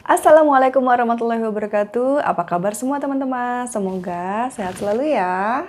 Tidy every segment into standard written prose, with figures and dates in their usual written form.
Assalamualaikum warahmatullahi wabarakatuh. Apa kabar semua teman-teman? Semoga sehat selalu ya.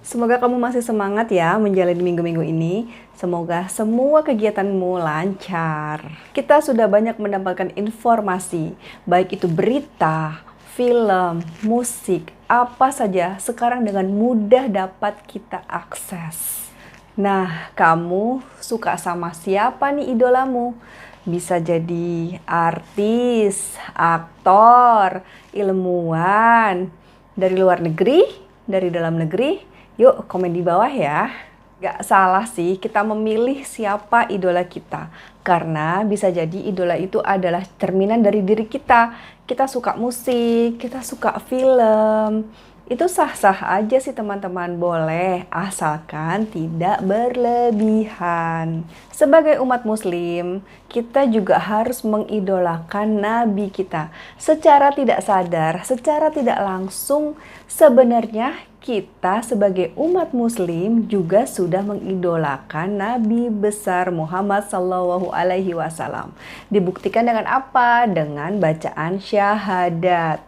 Semoga kamu masih semangat ya menjalani minggu-minggu ini. Semoga semua kegiatanmu lancar. Kita sudah banyak mendapatkan informasi, baik itu berita, film, musik, apa saja sekarang dengan mudah dapat kita akses. Nah, kamu suka sama siapa nih idolamu? Bisa jadi artis, aktor, ilmuwan, dari luar negeri, dari dalam negeri. Yuk komen di bawah ya. Gak salah sih kita memilih siapa idola kita. Karena bisa jadi idola itu adalah cerminan dari diri kita. Kita suka musik, kita suka film. Itu sah-sah aja sih teman-teman, boleh asalkan tidak berlebihan. Sebagai umat muslim, kita juga harus mengidolakan nabi kita. Secara tidak sadar, secara tidak langsung, sebenarnya kita sebagai umat muslim juga sudah mengidolakan Nabi besar Muhammad SAW. Dibuktikan dengan apa? Dengan bacaan syahadat.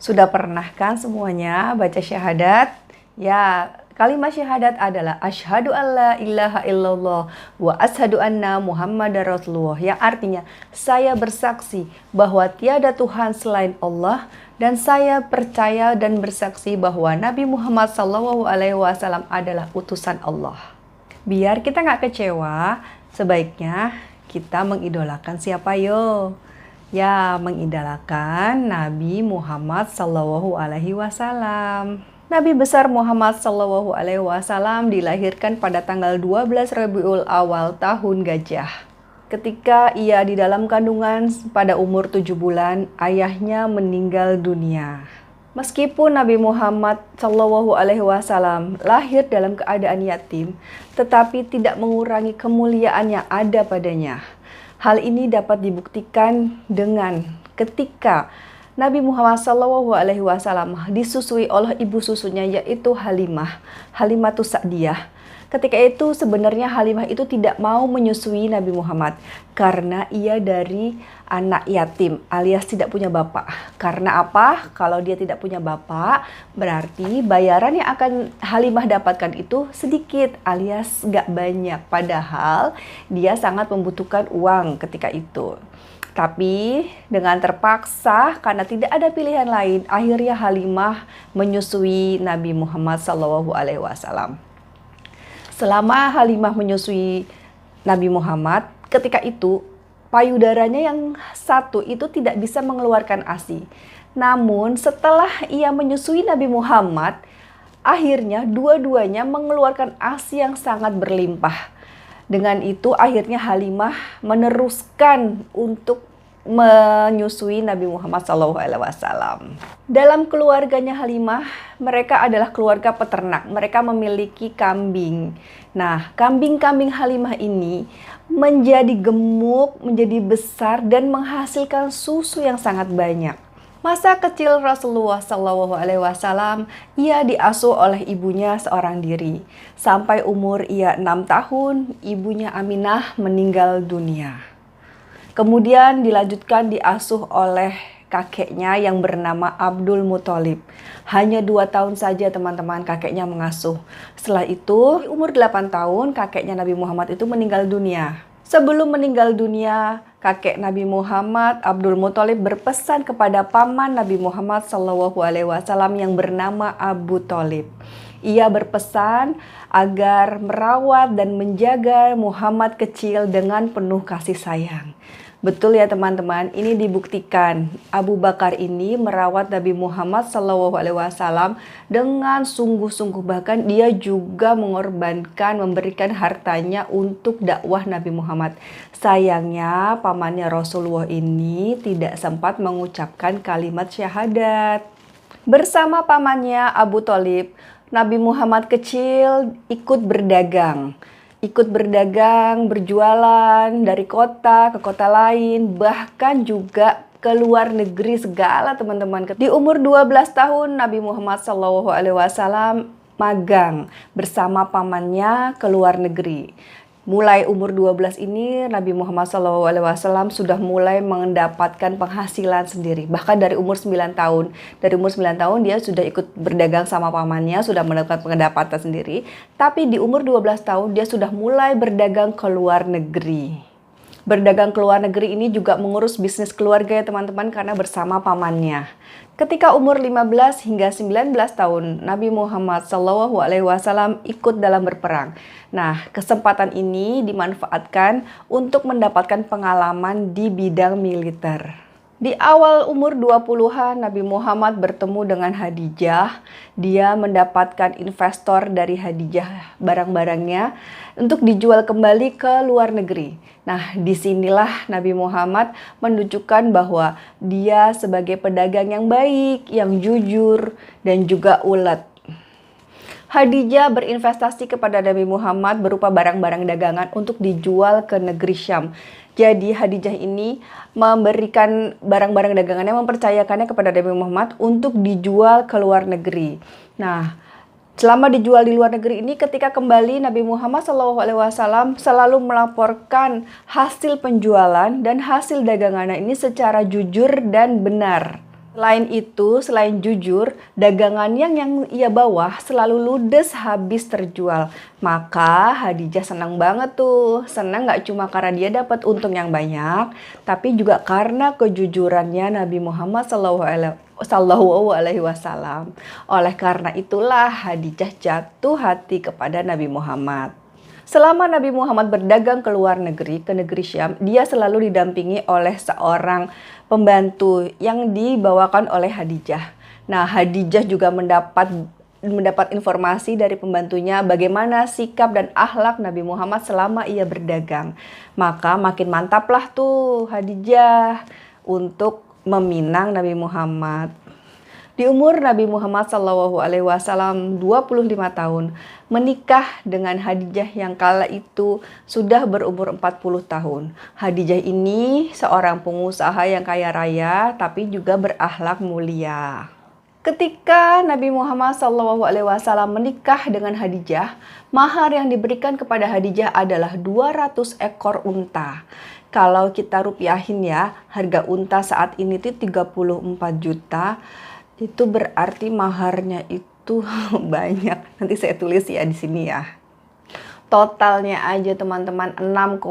Sudah pernah kan semuanya baca syahadat? Ya, kalimat syahadat adalah asyhadu alla ilaha illallah wa asyhadu anna muhammadar rasulullah, yang artinya saya bersaksi bahwa tiada Tuhan selain Allah dan saya percaya dan bersaksi bahwa Nabi Muhammad SAW adalah utusan Allah. Biar kita nggak kecewa, sebaiknya kita mengidolakan siapa yo? Ya, mengidolakan Nabi Muhammad SAW. Nabi besar Muhammad SAW dilahirkan pada tanggal 12 Rabiul Awal tahun Gajah. Ketika ia di dalam kandungan pada umur 7 bulan, ayahnya meninggal dunia. Meskipun Nabi Muhammad SAW lahir dalam keadaan yatim, tetapi tidak mengurangi kemuliaan yang ada padanya. Hal ini dapat dibuktikan dengan ketika Nabi Muhammad SAW disusui oleh ibu susunya, yaitu Halimatus Sa'diyah. Ketika itu sebenarnya Halimah itu tidak mau menyusui Nabi Muhammad karena ia dari anak yatim alias tidak punya bapak. Karena apa? Kalau dia tidak punya bapak, berarti bayaran yang akan Halimah dapatkan itu sedikit alias gak banyak. Padahal dia sangat membutuhkan uang ketika itu. Tapi dengan terpaksa karena tidak ada pilihan lain, akhirnya Halimah menyusui Nabi Muhammad SAW. Selama Halimah menyusui Nabi Muhammad, ketika itu payudaranya yang satu itu tidak bisa mengeluarkan ASI. Namun setelah ia menyusui Nabi Muhammad, akhirnya dua-duanya mengeluarkan ASI yang sangat berlimpah. Dengan itu akhirnya Halimah meneruskan untuk menyusui Nabi Muhammad SAW. Dalam keluarganya Halimah, mereka adalah keluarga peternak. Mereka memiliki kambing. Nah, kambing-kambing Halimah ini menjadi gemuk, menjadi besar dan menghasilkan susu yang sangat banyak. Masa kecil Rasulullah SAW, ia diasuh oleh ibunya seorang diri. Sampai umur ia 6 tahun, ibunya Aminah meninggal dunia. Kemudian dilanjutkan diasuh oleh kakeknya yang bernama Abdul Muthalib. Hanya 2 tahun saja teman-teman kakeknya mengasuh. Setelah itu, di umur 8 tahun kakeknya Nabi Muhammad itu meninggal dunia. Sebelum meninggal dunia, kakek Nabi Muhammad, Abdul Muthalib, berpesan kepada paman Nabi Muhammad SAW yang bernama Abu Thalib. Ia berpesan agar merawat dan menjaga Muhammad kecil dengan penuh kasih sayang. Betul ya teman-teman, ini dibuktikan Abu Bakar ini merawat Nabi Muhammad SAW dengan sungguh-sungguh, bahkan dia juga mengorbankan, memberikan hartanya untuk dakwah Nabi Muhammad. Sayangnya pamannya Rasulullah ini tidak sempat mengucapkan kalimat syahadat. Bersama pamannya Abu Thalib, Nabi Muhammad kecil ikut berdagang, berjualan dari kota ke kota lain, bahkan juga ke luar negeri segala teman-teman. Di umur 12 tahun Nabi Muhammad SAW magang bersama pamannya ke luar negeri. mulai umur 12 ini Nabi Muhammad SAW sudah mulai mendapatkan penghasilan sendiri. Bahkan dari umur 9 tahun. Dari umur 9 tahun dia sudah ikut berdagang sama pamannya, sudah mendapatkan pendapatan sendiri. Tapi di umur 12 tahun dia sudah mulai berdagang ke luar negeri. Berdagang ke luar negeri ini juga mengurus bisnis keluarga ya teman-teman, karena bersama pamannya. Ketika umur 15 hingga 19 tahun, Nabi Muhammad SAW ikut dalam berperang. Nah, kesempatan ini dimanfaatkan untuk mendapatkan pengalaman di bidang militer. Di awal umur 20-an, Nabi Muhammad bertemu dengan Khadijah. Dia mendapatkan investor dari Khadijah barang-barangnya untuk dijual kembali ke luar negeri. Nah, disinilah Nabi Muhammad menunjukkan bahwa dia sebagai pedagang yang baik, yang jujur, dan juga ulet. Khadijah berinvestasi kepada Nabi Muhammad berupa barang-barang dagangan untuk dijual ke negeri Syam. Jadi Khadijah ini memberikan barang-barang dagangannya, mempercayakannya kepada Nabi Muhammad untuk dijual ke luar negeri. Nah, selama dijual di luar negeri ini, ketika kembali Nabi Muhammad SAW selalu melaporkan hasil penjualan dan hasil dagangannya ini secara jujur dan benar. Selain itu, selain jujur, dagangan yang ia bawa selalu ludes habis terjual. Maka Khadijah senang banget tuh. Senang gak cuma karena dia dapat untung yang banyak, tapi juga karena kejujurannya Nabi Muhammad Sallallahu Alaihi Wasallam. Oleh karena itulah Khadijah jatuh hati kepada Nabi Muhammad. Selama Nabi Muhammad berdagang ke luar negeri, ke negeri Syam, dia selalu didampingi oleh seorang pembantu yang dibawakan oleh Khadijah. Nah, Khadijah juga mendapat informasi dari pembantunya bagaimana sikap dan akhlak Nabi Muhammad selama ia berdagang. Maka makin mantaplah tuh Khadijah untuk meminang Nabi Muhammad. Di umur Nabi Muhammad SAW 25 tahun, menikah dengan Khadijah yang kala itu sudah berumur 40 tahun. Khadijah ini seorang pengusaha yang kaya raya tapi juga berakhlak mulia. Ketika Nabi Muhammad SAW menikah dengan Khadijah, mahar yang diberikan kepada Khadijah adalah 200 ekor unta. Kalau kita rupiahin ya, harga unta saat ini tuh 34 juta. Itu berarti maharnya itu banyak. Nanti saya tulis ya di sini ya. Totalnya aja teman-teman 6,8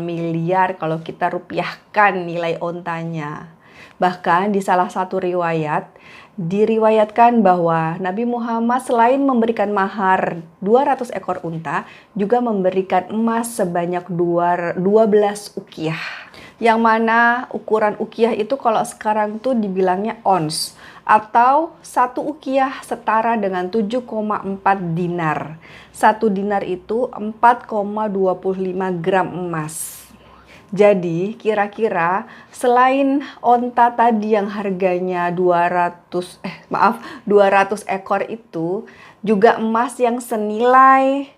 miliar kalau kita rupiahkan nilai ontanya. Bahkan di salah satu riwayat diriwayatkan bahwa Nabi Muhammad selain memberikan mahar 200 ekor unta, juga memberikan emas sebanyak 12 ukiah. Yang mana ukuran ukiah itu kalau sekarang tuh dibilangnya ons, atau satu ukiah setara dengan 7,4 dinar. Satu dinar itu 4,25 gram emas. Jadi kira-kira selain onta tadi yang harganya 200 ekor itu, juga emas yang senilai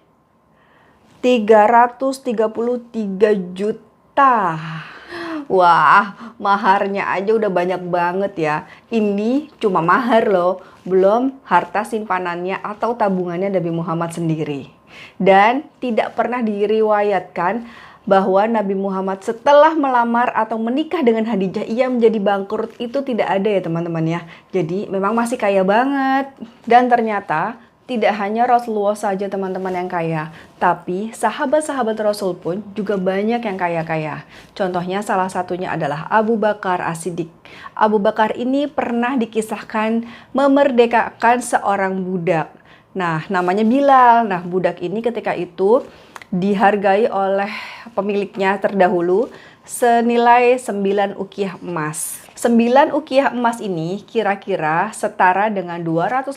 333 juta. Wah, maharnya aja udah banyak banget ya. Ini cuma mahar loh, belum harta simpanannya atau tabungannya Nabi Muhammad sendiri. Dan tidak pernah diriwayatkan bahwa Nabi Muhammad setelah melamar atau menikah dengan Khadijah ia menjadi bangkrut. Itu tidak ada ya teman-teman ya. Jadi memang masih kaya banget. Dan ternyata tidak hanya Rasulullah saja teman-teman yang kaya, tapi sahabat-sahabat Rasul pun juga banyak yang kaya-kaya. Contohnya salah satunya adalah Abu Bakar As-Siddiq. Abu Bakar ini pernah dikisahkan memerdekakan seorang budak. Nah, namanya Bilal. Nah, budak ini ketika itu dihargai oleh pemiliknya terdahulu senilai 9 ukiah emas. 9 ukiah emas ini kira-kira setara dengan 250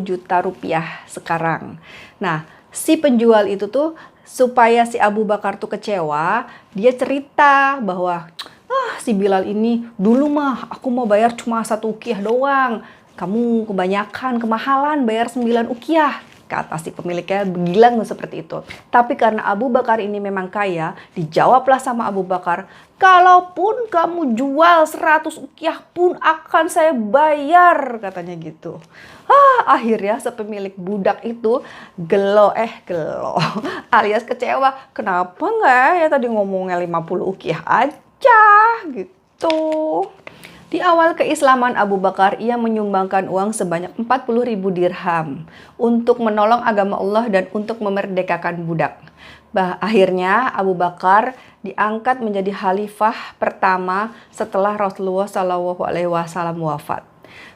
juta rupiah sekarang. Nah, si penjual itu tuh supaya si Abu Bakar tuh kecewa, dia cerita bahwa si Bilal ini dulu mah aku mau bayar cuma 1 ukiah doang. Kamu kebanyakan, kemahalan bayar 9 ukiah. Kata si pemiliknya bilang seperti itu. Tapi karena Abu Bakar ini memang kaya, dijawablah sama Abu Bakar, kalaupun kamu jual 100 ukiah pun akan saya bayar, katanya gitu. Akhirnya sepemilik budak itu gelo alias kecewa. Kenapa nggak ya tadi ngomongnya 50 ukiah aja gitu. Di awal keislaman Abu Bakar, ia menyumbangkan uang sebanyak 40.000 dirham untuk menolong agama Allah dan untuk memerdekakan budak. Akhirnya Abu Bakar diangkat menjadi khalifah pertama setelah Rasulullah SAW wafat.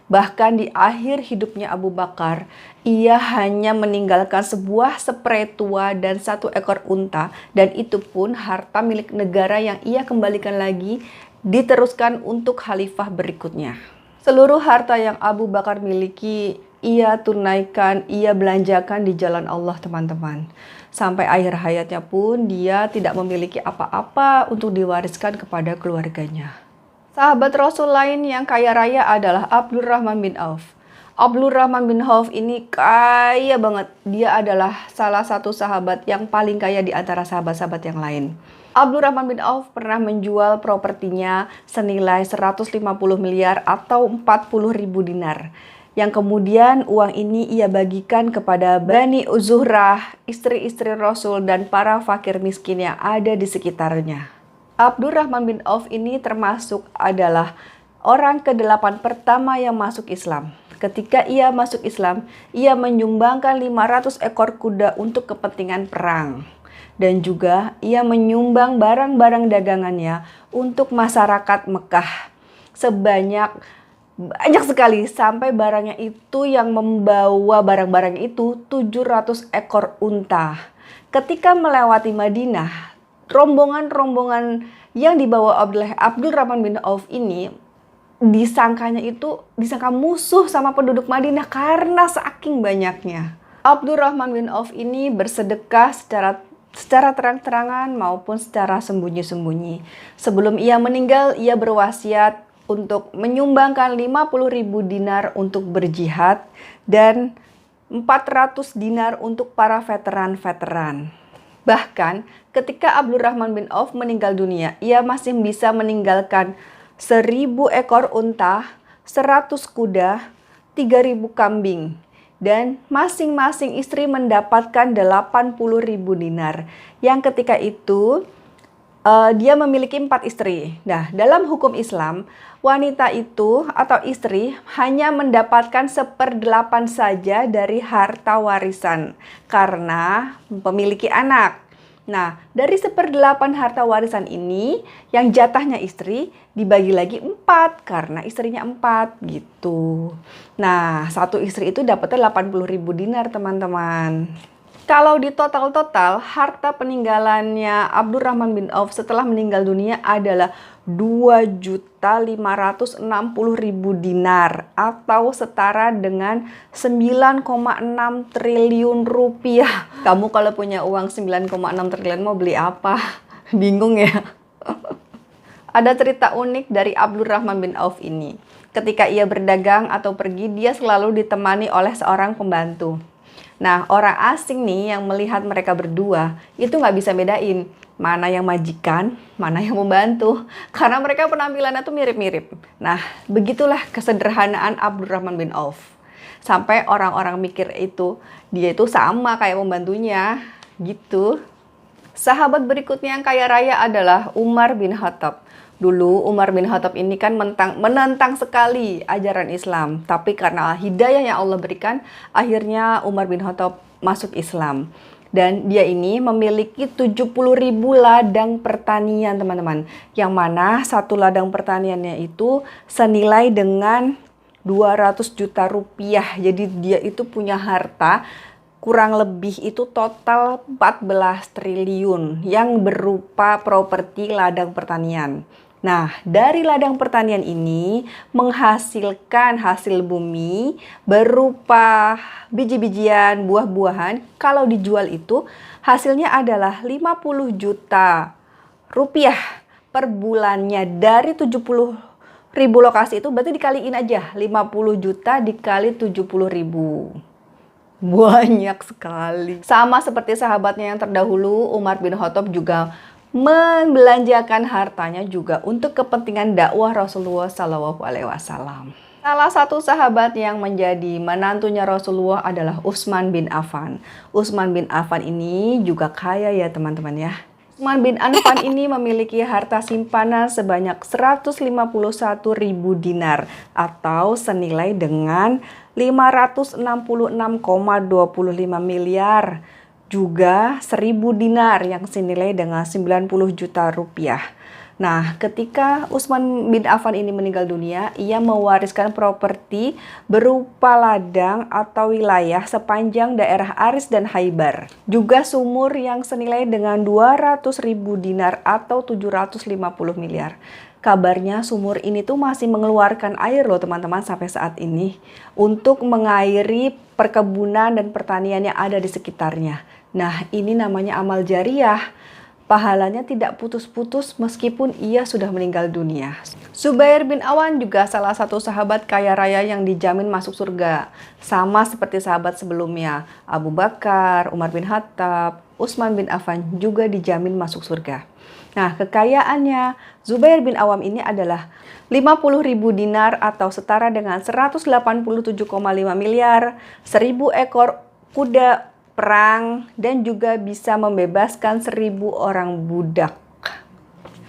Bahkan di akhir hidupnya Abu Bakar, ia hanya meninggalkan sebuah sprei tua dan 1 ekor unta, dan itu pun harta milik negara yang ia kembalikan lagi diteruskan untuk khalifah berikutnya. Seluruh harta yang Abu Bakar miliki, ia tunaikan, ia belanjakan di jalan Allah, teman-teman. Sampai akhir hayatnya pun dia tidak memiliki apa-apa untuk diwariskan kepada keluarganya. Sahabat Rasul lain yang kaya raya adalah Abdurrahman bin Auf. Abdurrahman bin Auf ini kaya banget. Dia adalah salah satu sahabat yang paling kaya di antara sahabat-sahabat yang lain. Abdurrahman bin Auf pernah menjual propertinya senilai 150 miliar atau 40.000 dinar. Yang kemudian uang ini ia bagikan kepada Bani Zuhrah, istri-istri Rasul dan para fakir miskin yang ada di sekitarnya. Abdurrahman bin Auf ini termasuk adalah orang ke-8 pertama yang masuk Islam. Ketika ia masuk Islam, ia menyumbangkan 500 ekor kuda untuk kepentingan perang. Dan juga ia menyumbang barang-barang dagangannya untuk masyarakat Mekah banyak sekali, sampai barangnya itu yang membawa barang-barang itu 700 ekor unta. Ketika melewati Madinah, rombongan-rombongan yang dibawa Abdurrahman bin Auf ini disangka musuh sama penduduk Madinah karena saking banyaknya. Abdurrahman bin Auf ini bersedekah secara terang-terangan maupun secara sembunyi-sembunyi. Sebelum ia meninggal, ia berwasiat untuk menyumbangkan 50.000 dinar untuk berjihad dan 400 dinar untuk para veteran-veteran. Bahkan ketika Abdurrahman bin Auf meninggal dunia, ia masih bisa meninggalkan 1.000 ekor unta, 100 kuda, 3.000 kambing. Dan masing-masing istri mendapatkan 80.000 dinar. Yang ketika itu dia memiliki 4 istri. Nah, dalam hukum Islam, wanita itu atau istri hanya mendapatkan 1/8 saja dari harta warisan karena memiliki anak. Nah, dari 1/8 harta warisan ini, yang jatahnya istri dibagi lagi 4 karena istrinya 4 gitu. Nah, satu istri itu dapatnya 80.000 dinar, teman-teman. Kalau di total harta peninggalannya Abdurrahman bin Auf setelah meninggal dunia adalah 2.560.000 dinar atau setara dengan 9,6 triliun rupiah. Kamu kalau punya uang 9,6 triliun mau beli apa? Bingung ya? Ada cerita unik dari Abdurrahman bin Auf ini. Ketika ia berdagang atau pergi, dia selalu ditemani oleh seorang pembantu. Nah, orang asing nih yang melihat mereka berdua itu nggak bisa bedain mana yang majikan, mana yang membantu. Karena mereka penampilannya tuh mirip-mirip. Nah, begitulah kesederhanaan Abdurrahman bin Auf. Sampai orang-orang mikir dia itu sama kayak pembantunya gitu. Sahabat berikutnya yang kaya raya adalah Umar bin Khattab. Dulu Umar bin Khattab ini kan menentang sekali ajaran Islam. Tapi karena hidayah yang Allah berikan, akhirnya Umar bin Khattab masuk Islam. Dan dia ini memiliki 70.000 ladang pertanian, teman-teman. Yang mana satu ladang pertaniannya itu senilai dengan 200 juta rupiah. Jadi dia itu punya harta kurang lebih itu total 14 triliun yang berupa properti ladang pertanian. Nah, dari ladang pertanian ini menghasilkan hasil bumi berupa biji-bijian, buah-buahan. Kalau dijual itu hasilnya adalah 50 juta rupiah per bulannya. Dari 70.000 lokasi itu berarti dikaliin aja, 50 juta dikali 70.000. Banyak sekali. Sama seperti sahabatnya yang terdahulu, Umar bin Khattab juga membelanjakan hartanya juga untuk kepentingan dakwah Rasulullah Shallallahu Alaihi Wasallam. Salah satu sahabat yang menjadi menantunya Rasulullah adalah Utsman bin Affan. Utsman bin Affan ini juga kaya ya teman-teman ya. Utsman bin Affan ini memiliki harta simpanan sebanyak 151.000 dinar atau senilai dengan 566,25 miliar. Juga 1.000 dinar yang senilai dengan 90 juta rupiah. Nah, ketika Utsman bin Affan ini meninggal dunia, ia mewariskan properti berupa ladang atau wilayah sepanjang daerah Aris dan Khaybar. Juga sumur yang senilai dengan 200.000 dinar atau 750 miliar. Kabarnya sumur ini tuh masih mengeluarkan air loh teman-teman sampai saat ini untuk mengairi perkebunan dan pertanian yang ada di sekitarnya. Nah, ini namanya amal jariah. Pahalanya tidak putus-putus meskipun ia sudah meninggal dunia. Zubair bin Awan juga salah satu sahabat kaya raya yang dijamin masuk surga. Sama seperti sahabat sebelumnya, Abu Bakar, Umar bin Khattab, Utsman bin Affan juga dijamin masuk surga. Nah, kekayaannya Zubair bin Awam ini adalah 50.000 dinar atau setara dengan 187,5 miliar, 1.000 ekor kuda perang, dan juga bisa membebaskan 1.000 orang budak.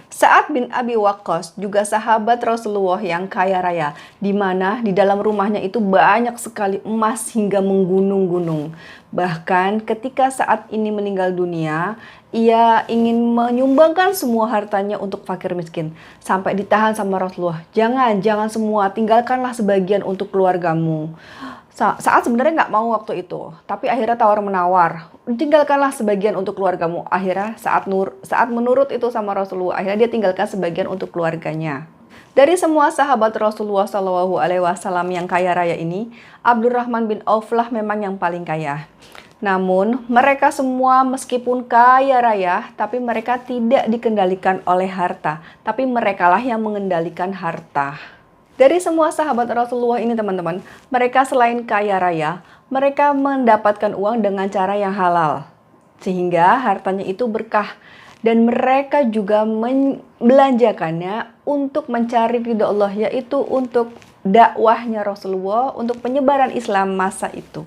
Sa'ad bin Abi Waqqas juga sahabat Rasulullah yang kaya raya, di mana di dalam rumahnya itu banyak sekali emas hingga menggunung-gunung. Bahkan ketika Sa'ad ini meninggal dunia, ia ingin menyumbangkan semua hartanya untuk fakir miskin. Sampai ditahan sama Rasulullah, jangan semua, tinggalkanlah sebagian untuk keluargamu. Saat sebenarnya nggak mau waktu itu, tapi akhirnya tawar-menawar, tinggalkanlah sebagian untuk keluargamu. Akhirnya saat menurut itu sama Rasulullah, akhirnya dia tinggalkan sebagian untuk keluarganya. Dari semua sahabat Rasulullah Shallallahu Alaihi Wasallam yang kaya raya ini, Abdurrahman bin Auf lah memang yang paling kaya. Namun mereka semua meskipun kaya raya, tapi mereka tidak dikendalikan oleh harta, tapi merekalah yang mengendalikan harta. Dari semua sahabat Rasulullah ini teman-teman, mereka selain kaya raya, mereka mendapatkan uang dengan cara yang halal. Sehingga hartanya itu berkah. Dan mereka juga membelanjakannya untuk mencari ridha Allah, yaitu untuk dakwahnya Rasulullah, untuk penyebaran Islam masa itu.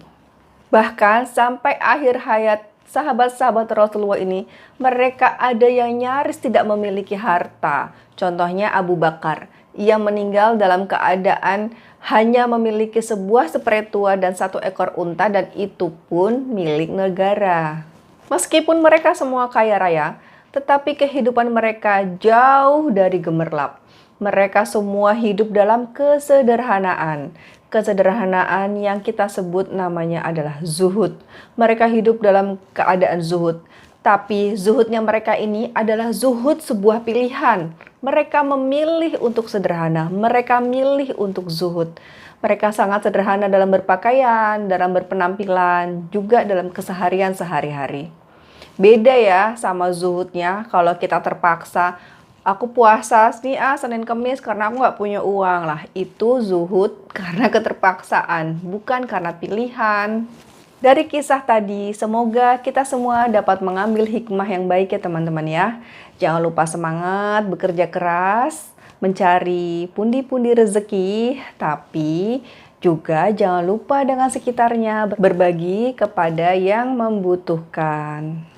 Bahkan sampai akhir hayat sahabat-sahabat Rasulullah ini, mereka ada yang nyaris tidak memiliki harta. Contohnya Abu Bakar. Ia meninggal dalam keadaan hanya memiliki sebuah seprei tua dan 1 ekor unta, dan itu pun milik negara. Meskipun mereka semua kaya raya, tetapi kehidupan mereka jauh dari gemerlap. Mereka semua hidup dalam kesederhanaan. Kesederhanaan yang kita sebut namanya adalah zuhud. Mereka hidup dalam keadaan zuhud. Tapi zuhudnya mereka ini adalah zuhud sebuah pilihan. Mereka memilih untuk sederhana, mereka milih untuk zuhud. Mereka sangat sederhana dalam berpakaian, dalam berpenampilan, juga dalam keseharian sehari-hari. Beda ya sama zuhudnya kalau kita terpaksa, aku puasa nih Senin Kemis karena aku nggak punya uang lah. Itu zuhud karena keterpaksaan, bukan karena pilihan. Dari kisah tadi, semoga kita semua dapat mengambil hikmah yang baik ya teman-teman ya. Jangan lupa semangat, bekerja keras, mencari pundi-pundi rezeki, tapi juga jangan lupa dengan sekitarnya berbagi kepada yang membutuhkan.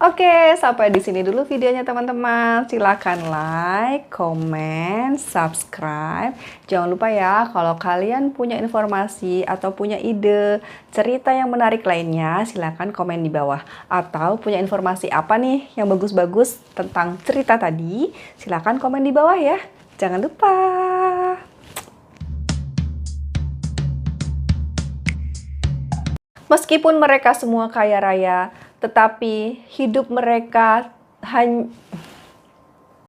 Oke, sampai di sini dulu videonya teman-teman. Silakan like, comment, subscribe. Jangan lupa ya, kalau kalian punya informasi atau punya ide, cerita yang menarik lainnya, silakan komen di bawah. Atau punya informasi apa nih yang bagus-bagus tentang cerita tadi, silakan komen di bawah ya. Jangan lupa. Meskipun mereka semua kaya raya, tetapi hidup mereka hanya